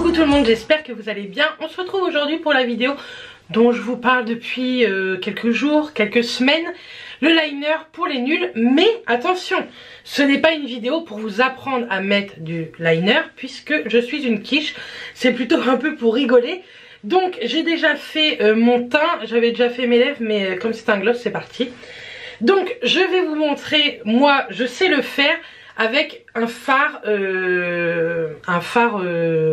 Coucou tout le monde, j'espère que vous allez bien. On se retrouve aujourd'hui pour la vidéo dont je vous parle depuis quelques jours, quelques semaines. Le liner pour les nuls, mais attention, ce n'est pas une vidéo pour vous apprendre à mettre du liner puisque je suis une quiche. C'est plutôt un peu pour rigoler. Donc j'ai déjà fait mon teint, j'avais déjà fait mes lèvres, mais comme c'est un gloss, c'est parti. Donc je vais vous montrer, moi je sais le faire avec un fard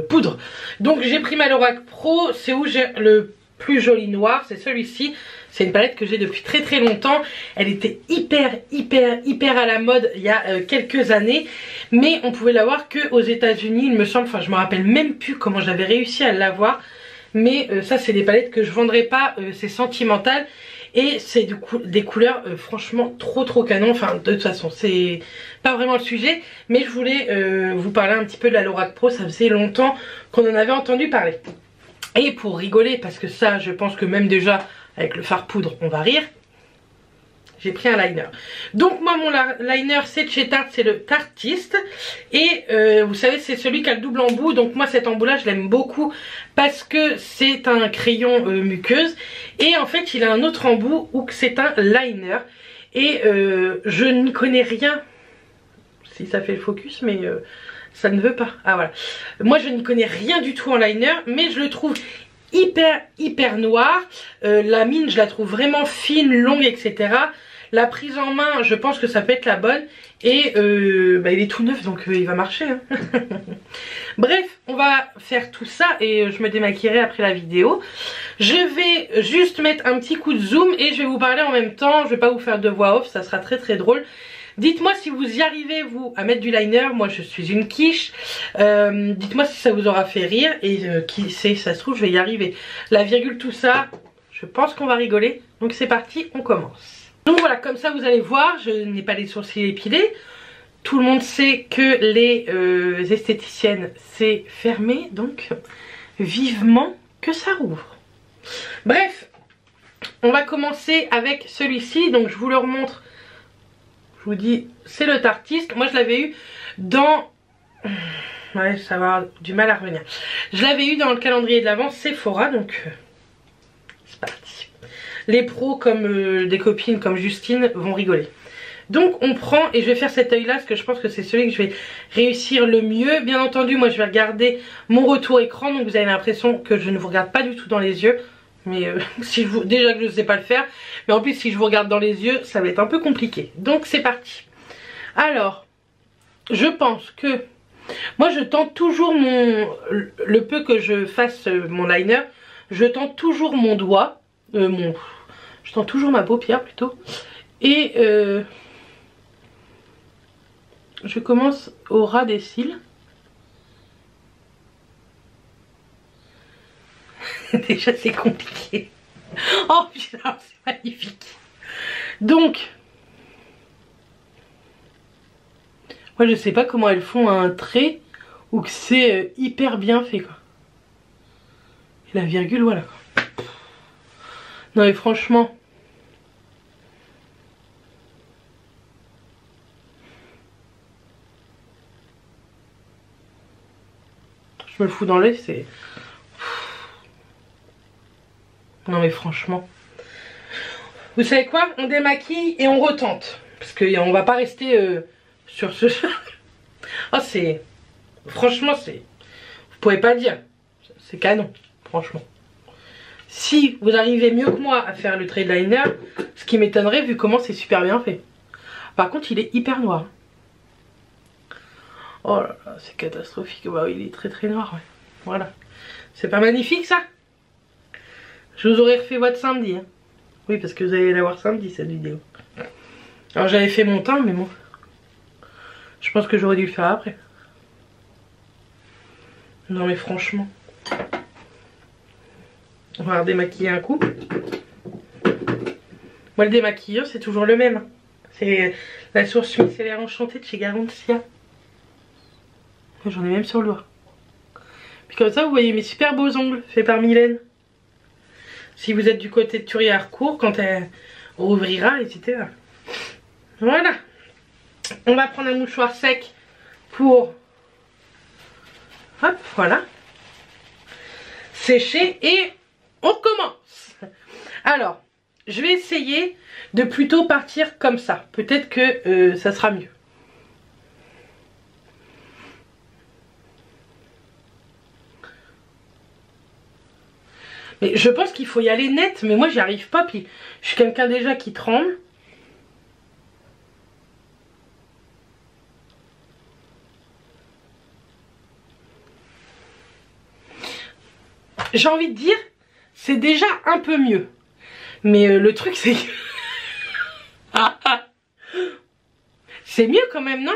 poudre. Donc j'ai pris ma Lorac Pro, c'est où j'ai le plus joli noir, c'est celui-ci. C'est une palette que j'ai depuis très très longtemps. Elle était hyper à la mode il y a quelques années, mais on pouvait l'avoir que aux États-Unis, il me semble. Enfin, je me rappelle même plus comment j'avais réussi à l'avoir. Mais ça, c'est des palettes que je vendrai pas. C'est sentimental et c'est des couleurs franchement trop canon. Enfin, de toute façon, c'est pas vraiment le sujet, mais je voulais vous parler un petit peu de la Lorac Pro. Ça faisait longtemps qu'on en avait entendu parler. Et pour rigoler, parce que ça, je pense que même déjà avec le fard poudre, on va rire. J'ai pris un liner. Donc moi mon liner c'est de chez Tarte, c'est le Tartiste. Et vous savez c'est celui qui a le double embout. Donc moi cet embout là je l'aime beaucoup parce que c'est un crayon muqueuse. Et en fait il a un autre embout où c'est un liner. Et je n'y connais rien. Si ça fait le focus mais ça ne veut pas. Ah voilà. Moi je n'y connais rien du tout en liner, mais je le trouve hyper noir. La mine je la trouve vraiment fine, longue, etc. La prise en main je pense que ça peut être la bonne. Et il est tout neuf donc il va marcher hein. Bref, on va faire tout ça et je me démaquillerai après la vidéo. Je vais juste mettre un petit coup de zoom et je vais vous parler en même temps. Je vais pas vous faire de voix off, ça sera très drôle. Dites-moi si vous y arrivez vous à mettre du liner. Moi je suis une quiche. Dites-moi si ça vous aura fait rire. Et qui sait, ça se trouve je vais y arriver. La virgule, tout ça, je pense qu'on va rigoler. Donc c'est parti, on commence. Donc voilà, comme ça vous allez voir, je n'ai pas les sourcils épilés. Tout le monde sait que les esthéticiennes c'est fermé. Donc vivement que ça rouvre. Bref, on va commencer avec celui-ci. Donc je vous le remontre. Je vous dis, c'est le Tartiste. Moi je l'avais eu dans... Ouais, ça va avoir du mal à revenir. Je l'avais eu dans le calendrier de l'Avent Sephora, donc c'est parti. Les pros comme des copines comme Justine vont rigoler. Donc on prend, et je vais faire cet œil là parce que je pense que c'est celui que je vais réussir le mieux. Bien entendu moi je vais regarder mon retour écran, donc vous avez l'impression que je ne vous regarde pas du tout dans les yeux. Mais si déjà que je ne sais pas le faire, mais en plus si je vous regarde dans les yeux ça va être un peu compliqué. Donc c'est parti. Alors je pense que moi je tente toujours le peu que je fasse mon liner, je tente toujours mon doigt, je tente toujours ma paupière plutôt. Et je commence au ras des cils. Déjà c'est compliqué. Oh putain c'est magnifique. Donc moi je sais pas comment elles font un trait ou que c'est hyper bien fait quoi. Et la virgule voilà quoi. Non mais franchement je me le fous dans l'œil, c'est... Non mais franchement. Vous savez quoi? On démaquille et on retente. Parce qu'on va pas rester sur ce... Oh c'est... Franchement c'est... Vous pouvez pas dire. C'est canon. Franchement. Si vous arrivez mieux que moi à faire le trait de liner, ce qui m'étonnerait vu comment c'est super bien fait. Par contre il est hyper noir. Oh là là, c'est catastrophique. Bah oui, il est très noir, ouais. Voilà. C'est pas magnifique ça? Je vous aurais refait votre samedi. Hein. Oui, parce que vous allez la voir samedi cette vidéo. Alors j'avais fait mon teint, mais bon. Je pense que j'aurais dû le faire après. Non mais franchement. On va redémaquiller un coup. Moi le démaquilleur c'est toujours le même. C'est la source micellaire enchantée de chez Garantia. J'en ai même sur le doigt. Puis comme ça vous voyez mes super beaux ongles faits par Mylène. Si vous êtes du côté de Thury-Harcourt, quand elle rouvrira, etc. Voilà. On va prendre un mouchoir sec pour... Hop, voilà. sécher et on commence. Alors, je vais essayer de plutôt partir comme ça. Peut-être que ça sera mieux. Mais je pense qu'il faut y aller net, mais moi j'y arrive pas, puis je suis quelqu'un déjà qui tremble. J'ai envie de dire, c'est déjà un peu mieux. Mais le truc c'est que... c'est mieux quand même, non?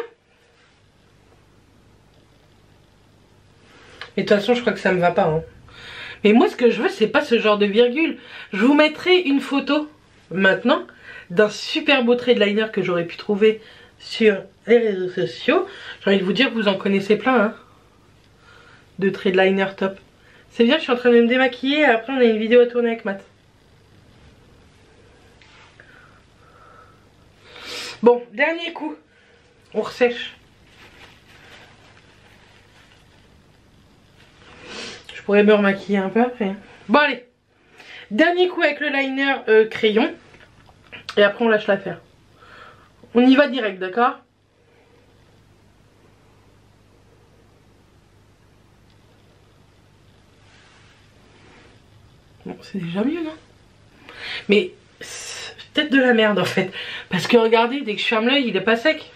Mais de toute façon je crois que ça me va pas, hein. Mais moi ce que je veux c'est pas ce genre de virgule. Je vous mettrai une photo maintenant d'un super beau trait de liner que j'aurais pu trouver sur les réseaux sociaux. J'ai envie de vous dire que vous en connaissez plein, hein, de traits de liner top. C'est bien, je suis en train de me démaquiller et après on a une vidéo à tourner avec Matt. Bon, dernier coup. On ressèche. Je pourrais me remaquiller un peu après. Bon allez. Dernier coup avec le liner crayon. Et après on lâche l'affaire. On y va direct, d'accord? Bon, c'est déjà mieux, non? Mais c'est peut-être de la merde en fait. Parce que regardez, dès que je ferme l'œil, il est pas sec.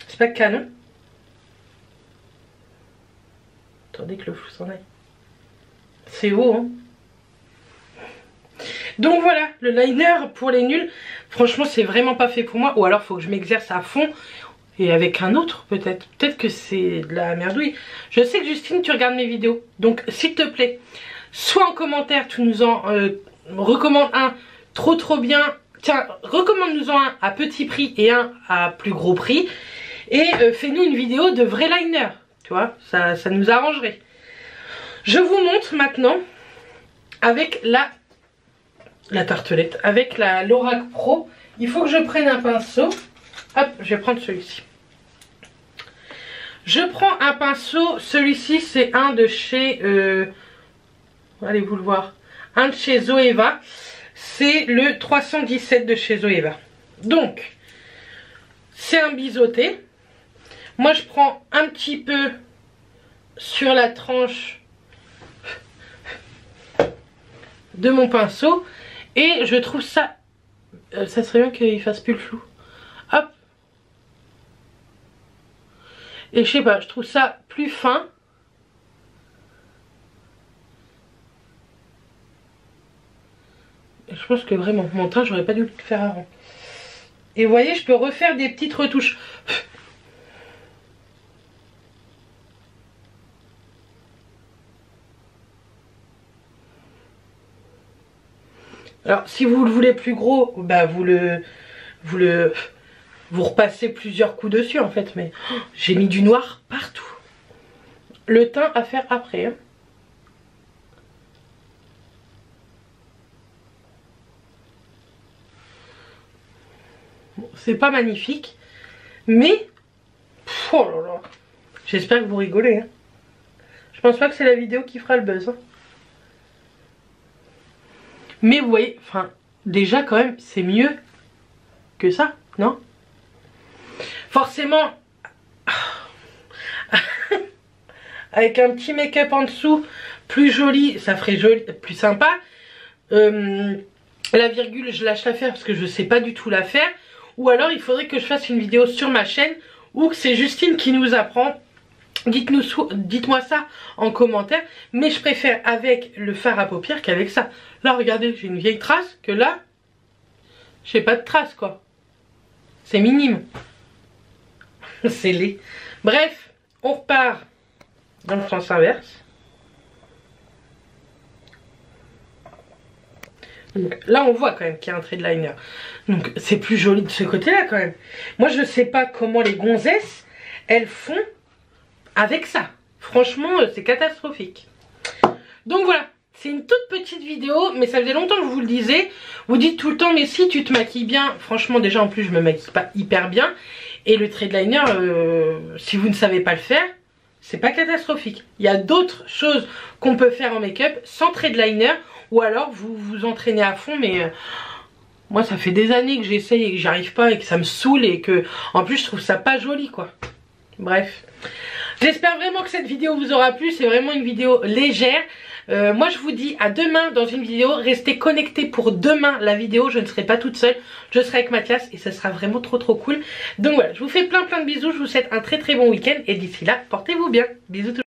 C'est pas canon. Attendez que le flou s'en aille. C'est haut, hein. Donc voilà, le liner pour les nuls. Franchement, c'est vraiment pas fait pour moi. Ou alors, faut que je m'exerce à fond. Et avec un autre, peut-être. Peut-être que c'est de la merdouille. Je sais que Justine, tu regardes mes vidéos. Donc, s'il te plaît, soit en commentaire, tu nous en recommandes un trop bien. Tiens, recommande-nous en un à petit prix et un à plus gros prix. Et fais-nous une vidéo de vrai liner. Tu vois, ça nous arrangerait. Je vous montre maintenant avec la tartelette, avec la Lorac Pro. Il faut que je prenne un pinceau. Hop, je vais prendre celui-ci. Je prends un pinceau, celui-ci c'est un de chez, allez vous le voir, un de chez Zoeva, c'est le 317 de chez Zoeva. Donc, c'est un biseauté. Moi je prends un petit peu sur la tranche de mon pinceau et je trouve ça, ça serait bien qu'il fasse plus le flou. Hop. Et je sais pas, je trouve ça plus fin. Et je pense que vraiment, mon teint, j'aurais pas dû le faire avant. Et vous voyez, je peux refaire des petites retouches. Alors, si vous le voulez plus gros, bah vous repassez plusieurs coups dessus en fait, mais oh, j'ai mis du noir partout. Le teint à faire après, hein. Bon, c'est pas magnifique, mais oh là là, j'espère que vous rigolez, hein. Je pense pas que c'est la vidéo qui fera le buzz, hein. Mais vous voyez, enfin, déjà quand même, c'est mieux que ça, non? Forcément, avec un petit make-up en dessous, plus joli, ça ferait joli, plus sympa. La virgule, je lâche l'affaire parce que je sais pas du tout la faire. Ou alors, il faudrait que je fasse une vidéo sur ma chaîne ou que c'est Justine qui nous apprend. Dites-moi ça en commentaire. Mais je préfère avec le fard à paupières qu'avec ça. Là, regardez, j'ai une vieille trace que là, j'ai pas de trace, quoi. C'est minime. C'est laid. Bref, on repart dans le sens inverse. Donc, là, on voit quand même qu'il y a un trait de liner. Donc, c'est plus joli de ce côté-là, quand même. Moi, je sais pas comment les gonzesses, elles font avec ça. Franchement, c'est catastrophique. Donc, voilà. c'est une toute petite vidéo, mais ça faisait longtemps que je vous le disais. Vous dites tout le temps, mais si tu te maquilles bien, franchement déjà en plus je me maquille pas hyper bien. Et le trait de liner, si vous ne savez pas le faire, c'est pas catastrophique. Il y a d'autres choses qu'on peut faire en make-up sans trait de liner, ou alors vous vous entraînez à fond, mais moi ça fait des années que j'essaye et que j'arrive pas et que ça me saoule et que en plus je trouve ça pas joli quoi. Bref, j'espère vraiment que cette vidéo vous aura plu, c'est vraiment une vidéo légère. Moi je vous dis à demain dans une vidéo, restez connectés pour demain la vidéo, je ne serai pas toute seule, je serai avec Mathias et ça sera vraiment trop cool. Donc voilà, je vous fais plein de bisous, je vous souhaite un très bon week-end et d'ici là, portez-vous bien, bisous tout le monde.